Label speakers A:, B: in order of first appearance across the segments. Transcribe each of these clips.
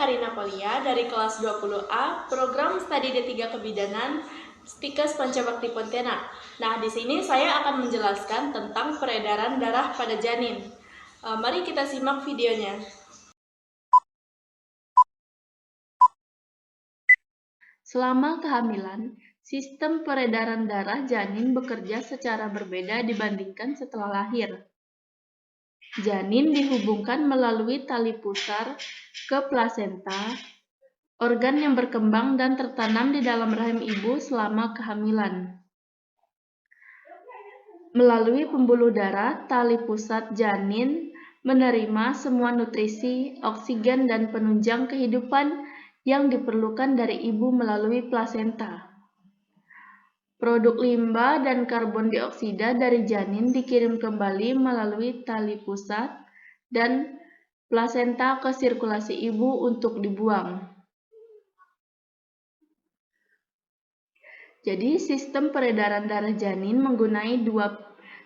A: Karina Polia dari kelas 20A, program studi D3 Kebidanan, Stikes Pancabakti Pontianak. Nah, di sini saya akan menjelaskan tentang peredaran darah pada janin. Mari kita simak videonya. Selama kehamilan, sistem peredaran darah janin bekerja secara berbeda dibandingkan setelah lahir. Janin dihubungkan melalui tali pusar ke plasenta, organ yang berkembang dan tertanam di dalam rahim ibu selama kehamilan. Melalui pembuluh darah, tali pusat janin menerima semua nutrisi, oksigen, dan penunjang kehidupan yang diperlukan dari ibu melalui plasenta. Produk limbah dan karbon dioksida dari janin dikirim kembali melalui tali pusat dan plasenta ke sirkulasi ibu untuk dibuang. Jadi, sistem peredaran darah janin menggunakan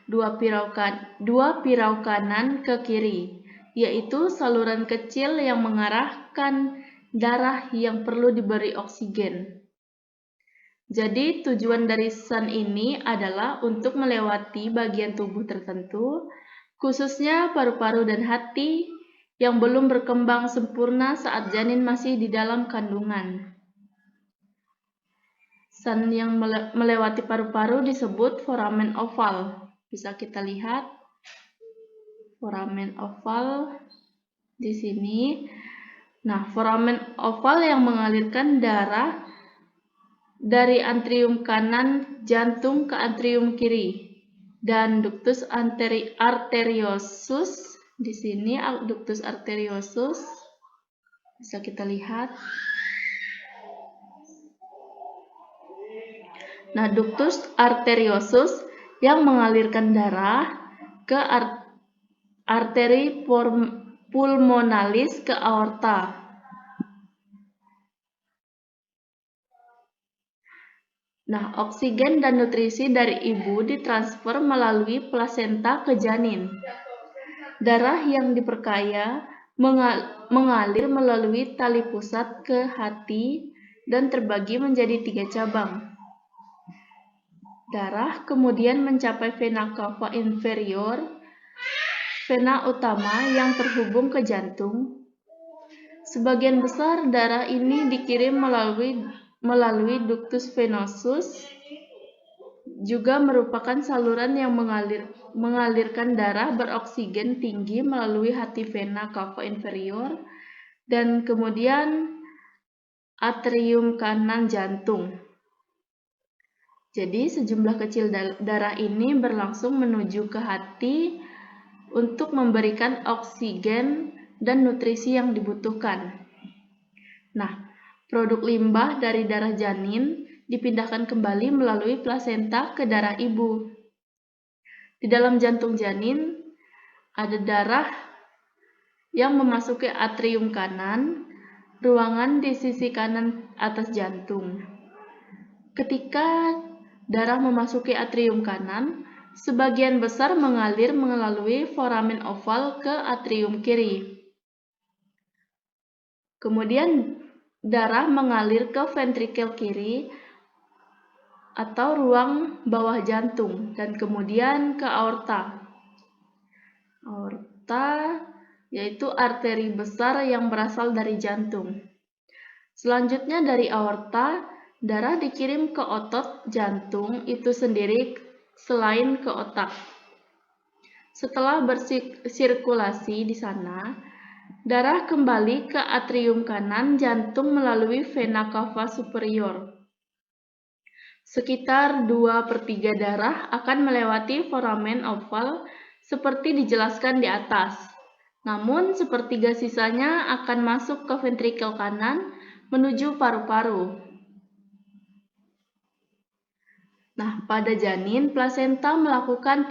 A: dua pirau kanan ke kiri, yaitu saluran kecil yang mengarahkan darah yang perlu diberi oksigen. Jadi, tujuan dari SAN ini adalah untuk melewati bagian tubuh tertentu, khususnya paru-paru dan hati, yang belum berkembang sempurna saat janin masih di dalam kandungan. SAN yang melewati paru-paru disebut foramen oval. Bisa kita lihat foramen oval di sini. Nah, foramen oval yang mengalirkan darah dari antrium kanan jantung ke antrium kiri, dan ductus arteriosus di sini, ductus arteriosus bisa kita lihat. Nah, ductus arteriosus yang mengalirkan darah ke arteri pulmonalis ke aorta. Nah, oksigen dan nutrisi dari ibu ditransfer melalui plasenta ke janin. Darah yang diperkaya mengalir melalui tali pusat ke hati dan terbagi menjadi 3 cabang. Darah kemudian mencapai vena cava inferior, vena utama yang terhubung ke jantung. Sebagian besar darah ini dikirim melalui ductus venosus, juga merupakan saluran yang mengalirkan darah beroksigen tinggi melalui hati vena cava inferior dan kemudian atrium kanan jantung. Jadi sejumlah kecil darah ini berlangsung menuju ke hati untuk memberikan oksigen dan nutrisi yang dibutuhkan. Nah, produk limbah dari darah janin dipindahkan kembali melalui plasenta ke darah ibu. Di dalam jantung janin ada darah yang memasuki atrium kanan, ruangan di sisi kanan atas jantung. Ketika darah memasuki atrium kanan, sebagian besar mengalir melalui foramen oval ke atrium kiri. Kemudian darah mengalir ke ventrikel kiri atau ruang bawah jantung dan kemudian ke aorta. Aorta yaitu arteri besar yang berasal dari jantung. Selanjutnya dari aorta, darah dikirim ke otot jantung itu sendiri selain ke otak. Setelah bersirkulasi di sana, darah kembali ke atrium kanan jantung melalui vena cava superior. Sekitar 2/3 darah akan melewati foramen oval seperti dijelaskan di atas. Namun, 1/3 sisanya akan masuk ke ventrikel kanan menuju paru-paru. Nah, pada janin, plasenta melakukan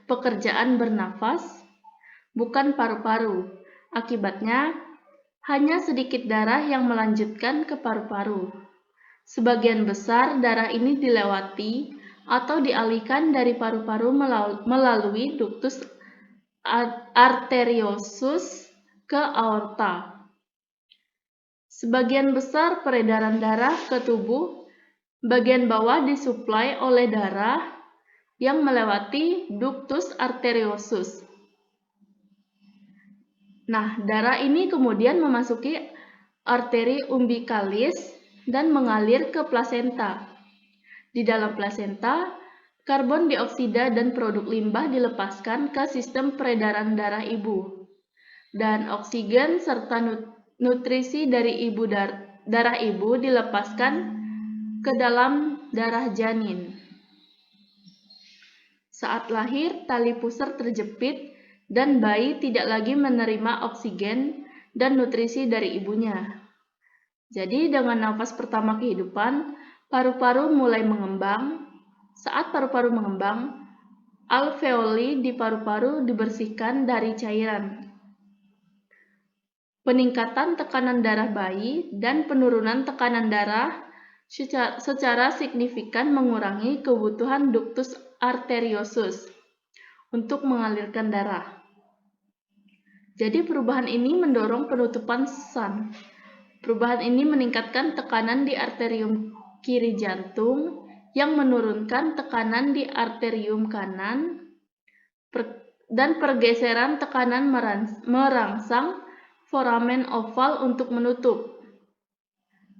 A: pekerjaan bernafas, bukan paru-paru. Akibatnya, hanya sedikit darah yang melanjutkan ke paru-paru. Sebagian besar darah ini dilewati atau dialihkan dari paru-paru melalui ductus arteriosus ke aorta. Sebagian besar peredaran darah ke tubuh bagian bawah disuplai oleh darah yang melewati ductus arteriosus. Nah, darah ini kemudian memasuki arteri umbilicalis dan mengalir ke plasenta. Di dalam plasenta, karbon dioksida dan produk limbah dilepaskan ke sistem peredaran darah ibu. Dan oksigen serta nutrisi dari darah ibu dilepaskan ke dalam darah janin. Saat lahir, tali pusar terjepit dan bayi tidak lagi menerima oksigen dan nutrisi dari ibunya. Jadi dengan nafas pertama kehidupan, paru-paru mulai mengembang. Saat paru-paru mengembang, alveoli di paru-paru dibersihkan dari cairan. Peningkatan tekanan darah bayi dan penurunan tekanan darah secara signifikan mengurangi kebutuhan ductus arteriosus untuk mengalirkan darah. Jadi perubahan ini mendorong penutupan SAN. Perubahan ini meningkatkan tekanan di arterium kiri jantung yang menurunkan tekanan di arterium kanan dan pergeseran tekanan merangsang foramen oval untuk menutup.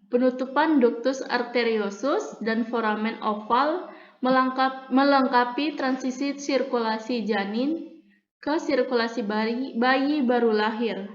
A: Penutupan ductus arteriosus dan foramen oval melengkapi transisi sirkulasi janin ke sirkulasi bayi baru lahir.